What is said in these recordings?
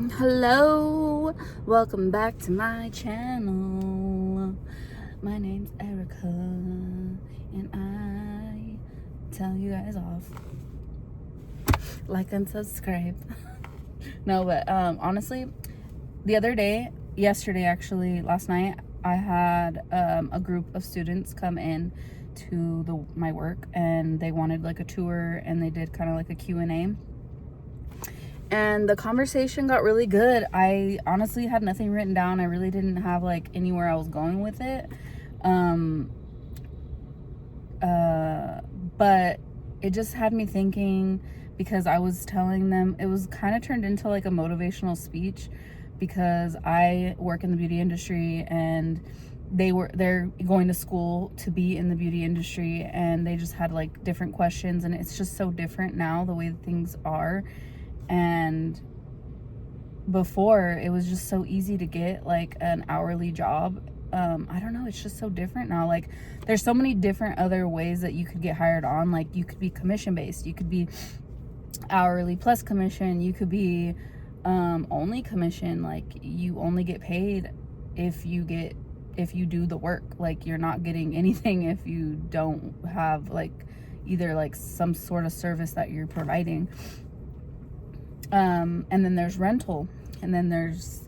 Hello, welcome back to my channel. My name's Erica, and I tell you guys off, like and subscribe. No, but honestly, the other day, yesterday actually, last night, I had a group of students come in to my work, and they wanted like a tour, and they did kind of like a Q&A. And the conversation got really good. I honestly had nothing written down. I really didn't have like anywhere I was going with it. But it just had me thinking, because I was telling them, it was kind of turned into like a motivational speech, because I work in the beauty industry, and they're going to school to be in the beauty industry, and they just had like different questions, and it's just so different now the way things are. And before, it was just so easy to get like an hourly job. I don't know, it's just so different now. Like, there's so many different other ways that you could get hired on. Like, you could be commission based, you could be hourly plus commission, you could be only commission. Like, you only get paid if you do the work. Like, you're not getting anything if you don't have like either like some sort of service that you're providing. And then there's rental, and then there's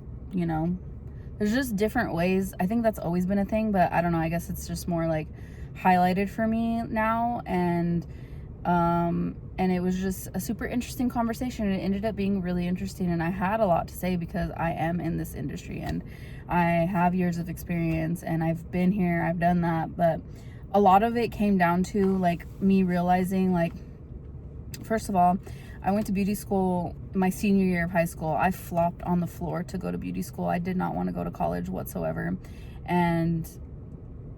just different ways. I think that's always been a thing, but I don't know, I guess it's just more like highlighted for me now. And it was just a super interesting conversation. It ended up being really interesting, and I had a lot to say because I am in this industry and I have years of experience, and I've been here, I've done that. But a lot of it came down to like me realizing, like, first of all, I went to beauty school my senior year of high school. I flopped on the floor to go to beauty school. I did not want to go to college whatsoever. And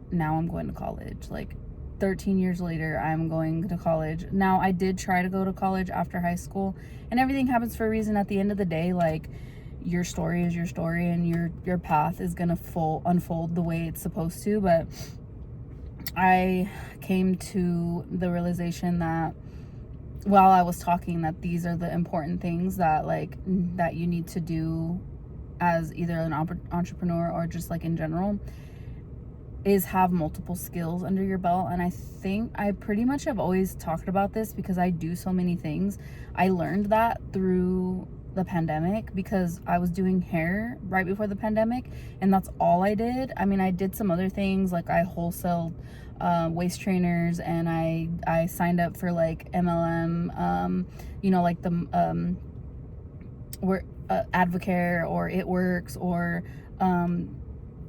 now I'm going to college. Like, 13 years later, I'm going to college. Now, I did try to go to college after high school, and everything happens for a reason. At the end of the day, like, your story is your story, and your path is going to unfold the way it's supposed to. But I came to the realization that while I was talking, that these are the important things that that you need to do as either an entrepreneur or just like in general, is have multiple skills under your belt. And I think I pretty much have always talked about this because I do so many things. I learned that through the pandemic, because I was doing hair right before the pandemic, and that's all I did. I mean, I did some other things, like I wholesaled waist trainers, and I signed up for like MLM, like the where Advocare or It Works or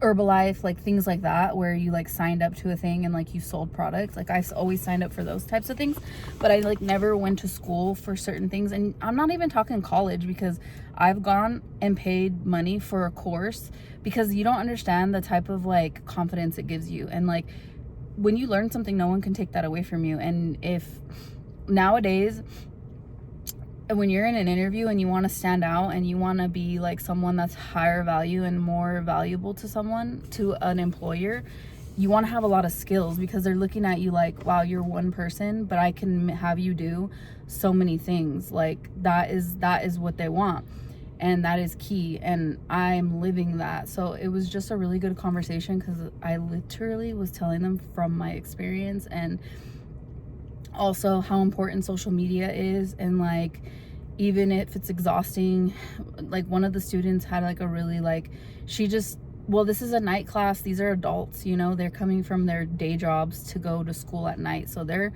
Herbalife, like things like that, where you like signed up to a thing and like you sold products. Like, I always signed up for those types of things, but I like never went to school for certain things. And I'm not even talking college, because I've gone and paid money for a course, because you don't understand the type of like confidence it gives you. And like, when you learn something, no one can take that away from you. And if nowadays, when you're in an interview and you want to stand out and you want to be like someone that's higher value and more valuable to an employer, you want to have a lot of skills, because they're looking at you like, wow, you're one person, but I can have you do so many things. Like, that is what they want, and that is key, and I'm living that. So it was just a really good conversation, because I literally was telling them from my experience, and also how important social media is. And like, even if it's exhausting, like one of the students had like a really like, this is a night class, these are adults, they're coming from their day jobs to go to school at night, so they're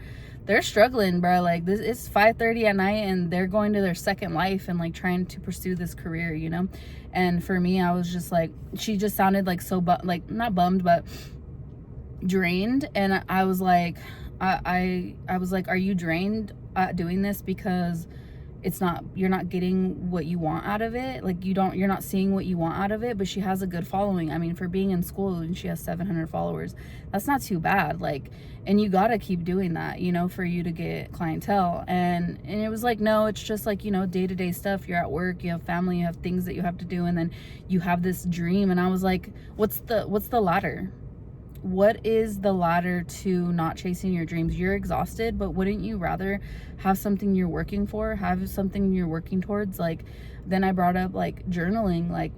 struggling, bro. Like, this is 5:30 at night, and they're going to their second life and like trying to pursue this career, And for me, I was just like, she just sounded like so like not bummed, but drained. And I was like, I was like, are you drained at doing this because you're not getting what you want out of it? Like, you're not seeing what you want out of it. But she has a good following. I mean, for being in school, and she has 700 followers, that's not too bad. Like, and you gotta keep doing that, for you to get clientele. And it was like, no, it's just like, day-to-day stuff. You're at work, you have family, you have things that you have to do, and then you have this dream. And I was like, what's the ladder? what is the ladder to not chasing your dreams? You're exhausted, but wouldn't you rather have something you're working for, have something you're working towards? Like, then I brought up like journaling, like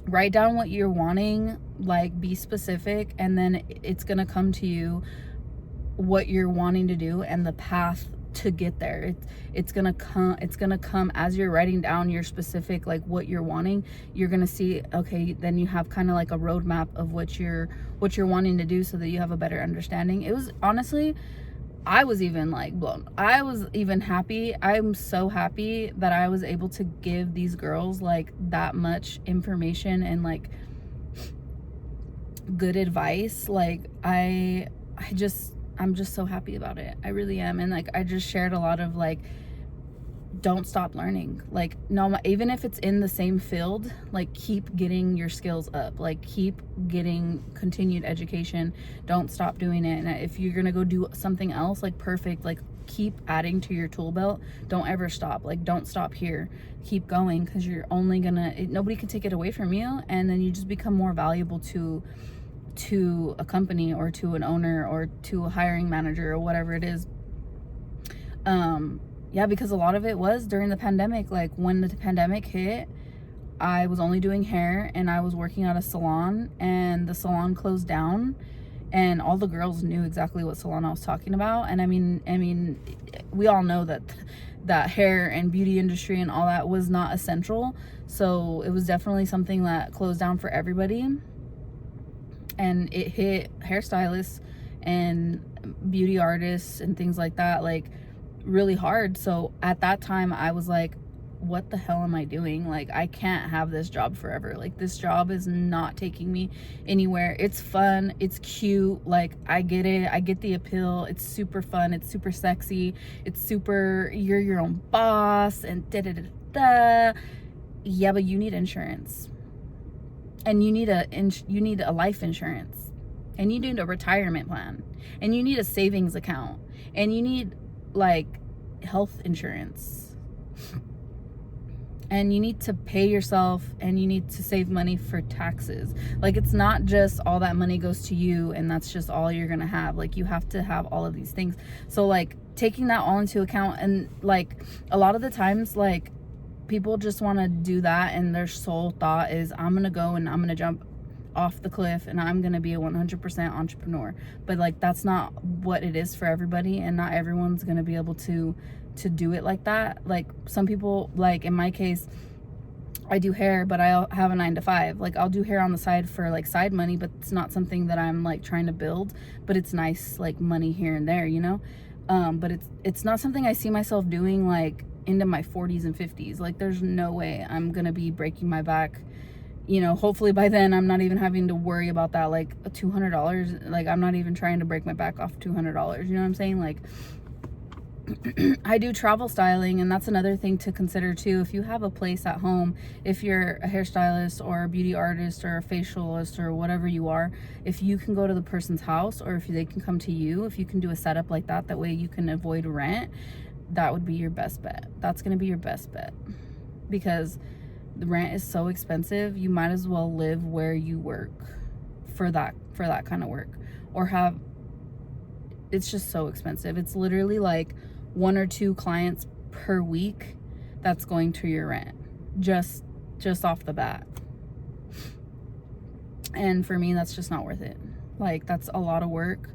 write down what you're wanting, like be specific, and then it's gonna come to you what you're wanting to do and the path to get there. It's gonna come as you're writing down your specific, like what you're wanting. You're gonna see, okay, then you have kind of like a roadmap of what you're wanting to do, so that you have a better understanding. It was honestly, I was even like blown. I was even happy. I'm so happy that I was able to give these girls like that much information and like good advice. Like I'm just so happy about it. I really am. And like I just shared a lot of like, don't stop learning. Like, no, even if it's in the same field, like keep getting your skills up, like keep getting continued education. Don't stop doing it. And if you're gonna go do something else, like perfect, like keep adding to your tool belt. Don't ever stop. Like don't stop here, keep going, because you're only gonna, nobody can take it away from you, and then you just become more valuable to a company or to an owner or to a hiring manager or whatever it is. Yeah, because a lot of it was during the pandemic. Like when the pandemic hit, I was only doing hair and I was working at a salon, and the salon closed down, and all the girls knew exactly what salon I was talking about. And I mean we all know that hair and beauty industry and all that was not essential, so it was definitely something that closed down for everybody. And it hit hairstylists and beauty artists and things like that like really hard. So at that time I was like, what the hell am I doing? Like I can't have this job forever. Like this job is not taking me anywhere. It's fun, it's cute, like I get it, I get the appeal, it's super fun, it's super sexy, it's super, you're your own boss and da da da da. Yeah, but you need insurance, and you need a life insurance, and you need a retirement plan, and you need a savings account, and you need like health insurance, and you need to pay yourself, and you need to save money for taxes. Like it's not just all that money goes to you and that's just all you're gonna have. Like you have to have all of these things. So like taking that all into account, and like a lot of the times like people just want to do that and their sole thought is, I'm gonna go and I'm gonna jump off the cliff and I'm gonna be a 100% entrepreneur. But like that's not what it is for everybody, and not everyone's gonna be able to do it like that. Like some people, like in my case, I do hair, but I have a 9 to 5. Like I'll do hair on the side for like side money, but it's not something that I'm like trying to build, but it's nice like money here and there, you know. But it's not something I see myself doing like into my 40s and 50s. Like there's no way I'm gonna be breaking my back, you know. Hopefully by then I'm not even having to worry about that, like a $200. Like I'm not even trying to break my back off $200, you know what I'm saying? Like I do travel styling, and that's another thing to consider too. If you have a place at home, if you're a hairstylist or a beauty artist or a facialist or whatever you are, if you can go to the person's house, or if they can come to you, if you can do a setup like that, that way you can avoid rent, that would be your best bet. That's going to be your best bet, because the rent is so expensive. You might as well live where you work for that kind of work, or have, it's just so expensive. It's literally like 1 or 2 clients per week that's going to your rent, just off the bat. And for me, that's just not worth it. Like that's a lot of work.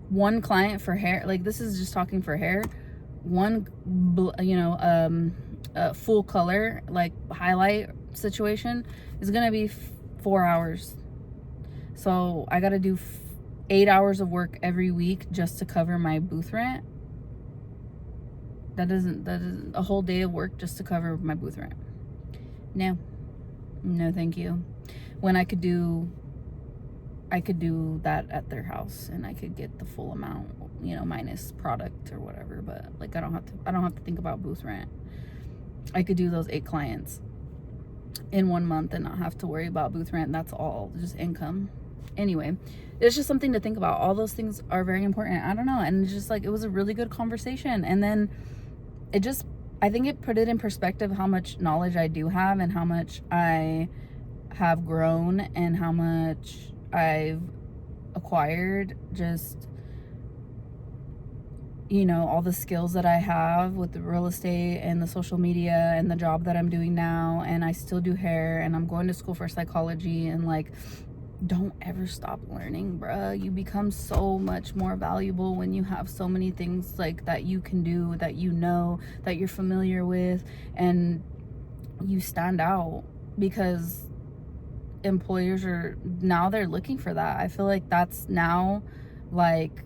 One client for hair, like this is just talking for hair, one full color like highlight situation is gonna be 4 hours. So I gotta do 8 hours of work every week just to cover my booth rent. That isn't a whole day of work just to cover my booth rent. No thank you. When I could do that at their house, and I could get the full amount, you know, minus product or whatever. But like I don't have to think about booth rent. I could do those 8 clients in 1 month and not have to worry about booth rent. That's all just income. Anyway, it's just something to think about. All those things are very important. I don't know, and it's just like, it was a really good conversation. And then I think it put it in perspective how much knowledge I do have, and how much I have grown, and how much I've acquired just, you know, all the skills that I have with the real estate and the social media and the job that I'm doing now, and I still do hair, and I'm going to school for psychology, and like, don't ever stop learning, bruh. You become so much more valuable when you have so many things like that you can do, that you know, that you're familiar with, and you stand out, because employers are now, they're looking for that. I feel like that's now, like,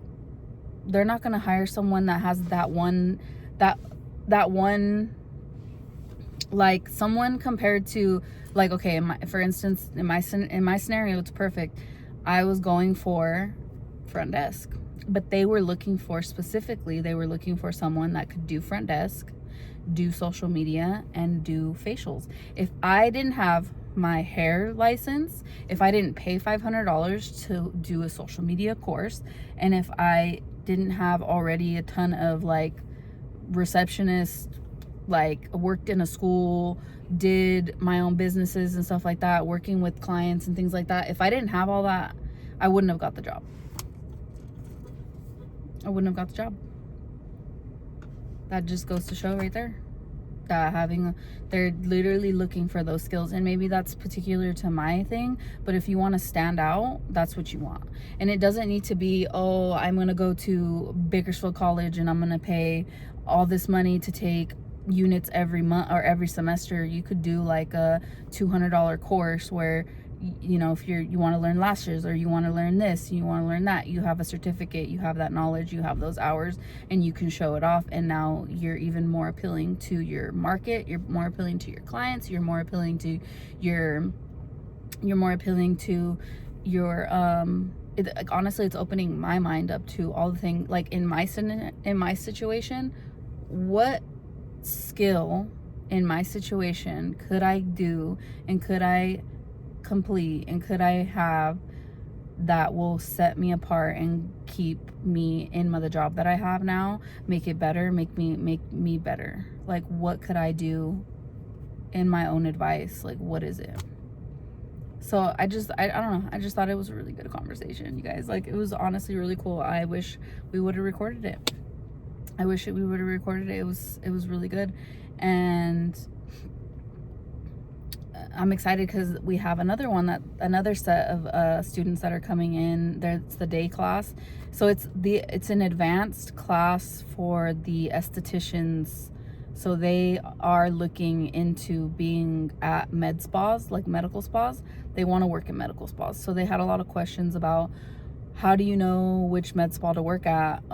they're not going to hire someone that has that one, that one, like, someone compared to, like, okay, for instance, in my scenario, it's perfect. I was going for front desk, but they were looking for, specifically, they were looking for someone that could do front desk, do social media, and do facials. If I didn't have my hair license, if I didn't pay $500 to do a social media course, and if I didn't have already a ton of like receptionist, like worked in a school, did my own businesses and stuff like that, working with clients and things like that, if I didn't have all that, I wouldn't have got the job. I wouldn't have got the job. That just goes to show right there that they're literally looking for those skills. And maybe that's particular to my thing, but if you want to stand out, that's what you want. And it doesn't need to be, oh, I'm going to go to Bakersfield College and I'm going to pay all this money to take units every month or every semester. You could do like a $200 course where, you know, if you want to learn lashes, or you want to learn this, you want to learn that, you have a certificate, you have that knowledge, you have those hours, and you can show it off. And now you're even more appealing to your market, you're more appealing to your clients, you're more appealing to your like, honestly, it's opening my mind up to all the things. Like in my situation, what skill in my situation could I do, and could I complete, and could I have that will set me apart and keep me in the job that I have now, make it better, make me better? Like, what could I do in my own advice? Like, what is it? So I don't know, I just thought it was a really good conversation, you guys. Like, it was honestly really cool. I wish we would have recorded it. We would have recorded it. It was really good. And I'm excited because we have another set of students that are coming in. It's the day class, so it's an advanced class for the estheticians. So they are looking into being at med spas, like medical spas. They want to work in medical spas. So they had a lot of questions about, how do you know which med spa to work at?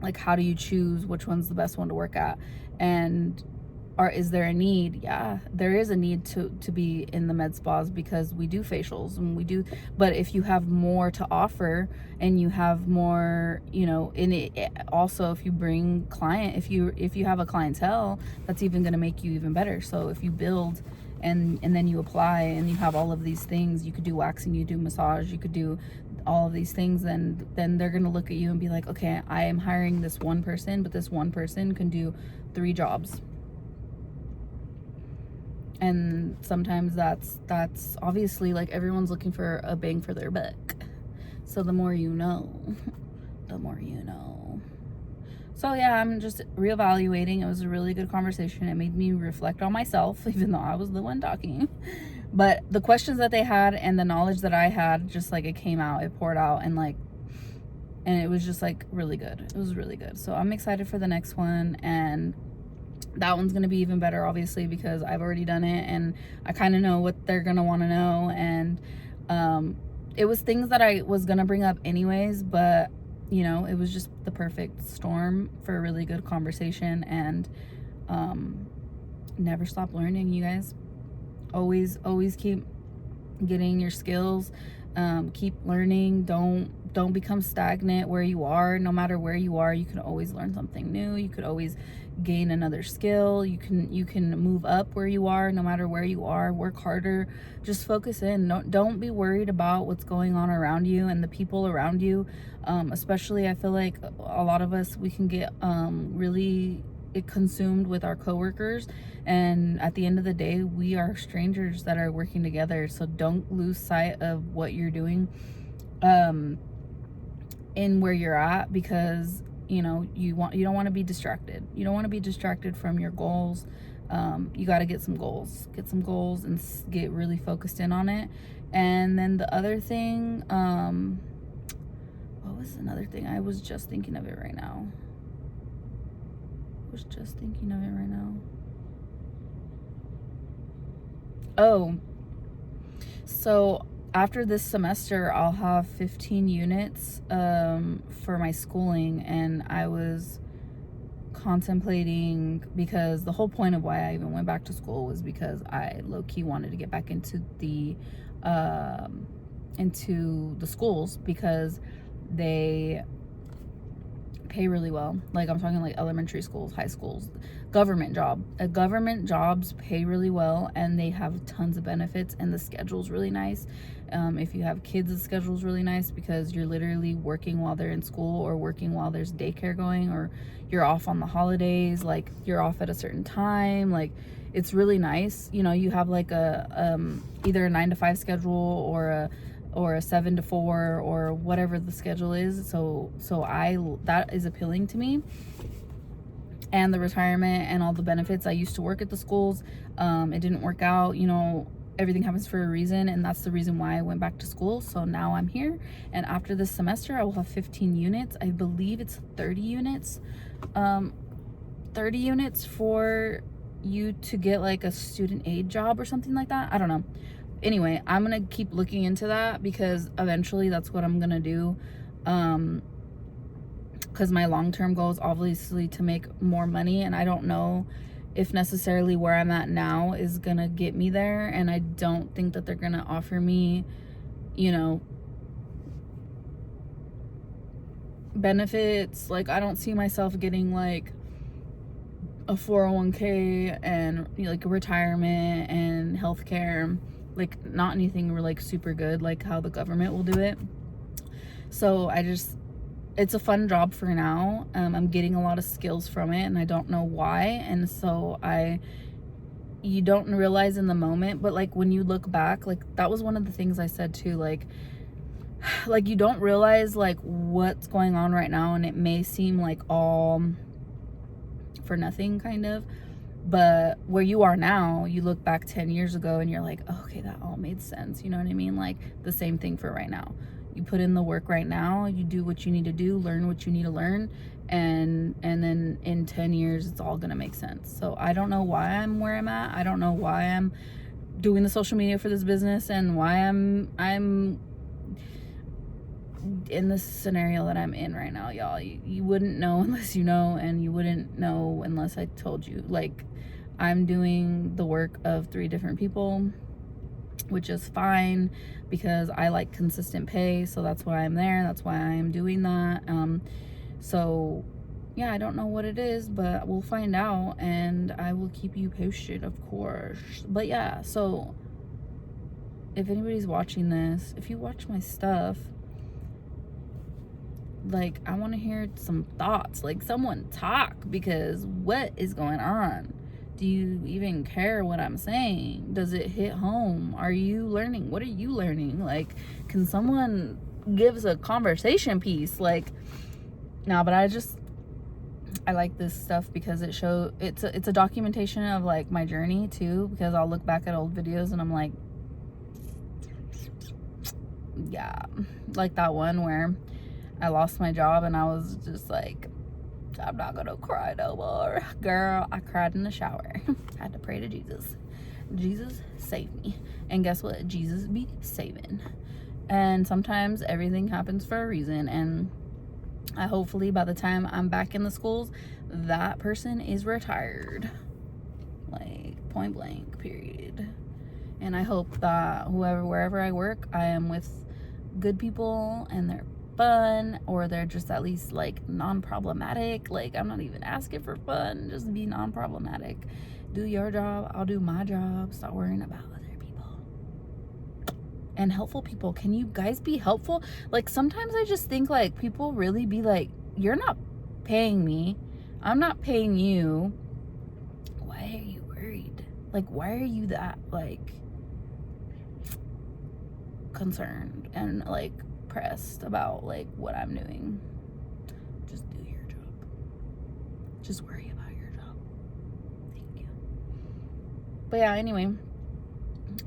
Like, how do you choose which one's the best one to work at? And is there a need? Yeah, there is a need to be in the med spas, because we do facials and we do, but if you have more to offer and you have more, you know, in it also, if you bring if you have a clientele, that's even going to make you even better. So if you build and then you apply and you have all of these things, you could do waxing, you do massage, you could do all of these things, then they're going to look at you and be like, okay, I am hiring this one person, but this one person can do 3 jobs. And sometimes that's obviously, like, everyone's looking for a bang for their buck. So the more you know, the more you know. So yeah, I'm just reevaluating. It was a really good conversation. It made me reflect on myself, even though I was the one talking. But the questions that they had and the knowledge that I had, just like, it came out, it poured out, and it was just like really good. It was really good. So I'm excited for the next one, and that one's going to be even better, obviously, because I've already done it and I kind of know what they're going to want to know. And it was things that I was going to bring up anyways, but, you know, it was just the perfect storm for a really good conversation. And never stop learning, you guys. Always keep getting your skills. Keep learning. Don't become stagnant where you are. No matter where you are, you can always learn something new. You could always gain another skill. You can move up where you are, no matter where you are. Work harder. Just focus in. Don't be worried about what's going on around you and the people around you. Especially, I feel like a lot of us, we can get really consumed with our coworkers, and at the end of the day, we are strangers that are working together. So don't lose sight of what you're doing. um in where you're at, because you know you don't want to be distracted. You don't want to be distracted from your goals. You got to get some goals, and get really focused in on it. And then the other thing, what was another thing? I was just thinking of it right now. Oh, so after this semester, I'll have 15 units for my schooling, and I was contemplating, because the whole point of why I even went back to school was because I low-key wanted to get back into the schools, because they pay really well. Like, I'm talking like elementary schools, high schools, government jobs pay really well, and they have tons of benefits, and the schedule's really nice. If you have kids, the schedule's really nice, because you're literally working while they're in school, or working while there's daycare going, or you're off on the holidays, like you're off at a certain time. Like, it's really nice. You know, you have like a either a 9 to 5 schedule, or a 7 to 4, or whatever the schedule is. So that is appealing to me. And the retirement and all the benefits. I used to work at the schools. It didn't work out. You know, everything happens for a reason, and that's the reason why I went back to school. So now I'm here, and after this semester I will have 15 units. I believe it's 30 units. 30 units for you to get like a student aid job or something like that. I don't know. Anyway, I'm gonna keep looking into that, because eventually that's what I'm gonna do. Because my long-term goal is obviously to make more money, and I don't know if necessarily where I'm at now is gonna get me there. And I don't think that they're gonna offer me, you know, benefits. Like, I don't see myself getting like a 401k and, you know, like retirement and healthcare. Like, not anything like super good like how the government will do it. So it's a fun job for now. I'm getting a lot of skills from it, and I don't know why. And so you don't realize in the moment, but like when you look back, like that was one of the things I said too, like you don't realize like what's going on right now, and it may seem like all for nothing kind of, but where you are now, you look back 10 years ago and you're like, oh, okay, that all made sense. You know what I mean? Like, the same thing for right now. You put in the work right now, you do what you need to do, learn what you need to learn, and then in 10 years it's all gonna make sense. So I don't know why I'm where I'm at. I don't know why I'm doing the social media for this business, and why I'm in this scenario that I'm in right now, y'all. You wouldn't know unless you know, and you wouldn't know unless I told you. Like, I'm doing the work of 3 different people, which is fine, because I like consistent pay. So that's why I'm there. That's why I'm doing that. So yeah, I don't know what it is, but we'll find out, and I will keep you posted, of course. But yeah, so if anybody's watching this, if you watch my stuff, like, I want to hear some thoughts. Like, someone talk, because what is going on? Do you even care what I'm saying? Does it hit home? Are you learning? What are you learning? Like, can someone give us a conversation piece? Like, no, but I like this stuff, because it's a documentation of like my journey too, because I'll look back at old videos and I'm like, yeah, like that one where I lost my job and I was just like, I'm not gonna cry no more. Girl, I cried in the shower. I had to pray to Jesus. Jesus, save me. And guess what? Jesus be saving. And sometimes everything happens for a reason. And hopefully by the time I'm back in the schools, that person is retired. Like, point blank, period. And I hope that wherever I work, I am with good people, and they're fun, or they're just at least like non-problematic. Like, I'm not even asking for fun, just be non-problematic. Do your job, I'll do my job. Stop worrying about other people. And helpful people. Can you guys be helpful? Like, sometimes I just think like people really be like, you're not paying me, I'm not paying you, why are you worried? Like, why are you that like concerned and like depressed about like what I'm doing. Just do your job. Just worry about your job. Thank you. But yeah, anyway,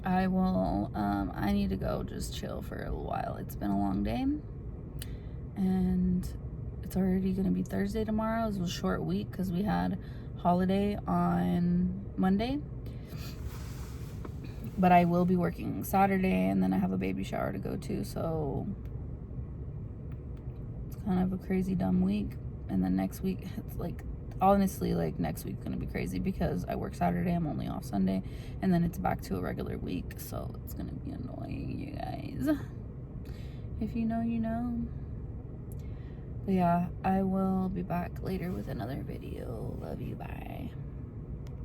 I will, I need to go just chill for a while. It's been a long day, and it's already going to be Thursday tomorrow. It was a short week because we had holiday on Monday, but I will be working Saturday, and then I have a baby shower to go to, so it's kind of a crazy dumb week. And then next week, it's like, honestly, like next week's gonna be crazy because I work Saturday, I'm only off Sunday, and then it's back to a regular week, so it's gonna be annoying, you guys. If you know, you know. But yeah, I will be back later with another video. Love you, bye.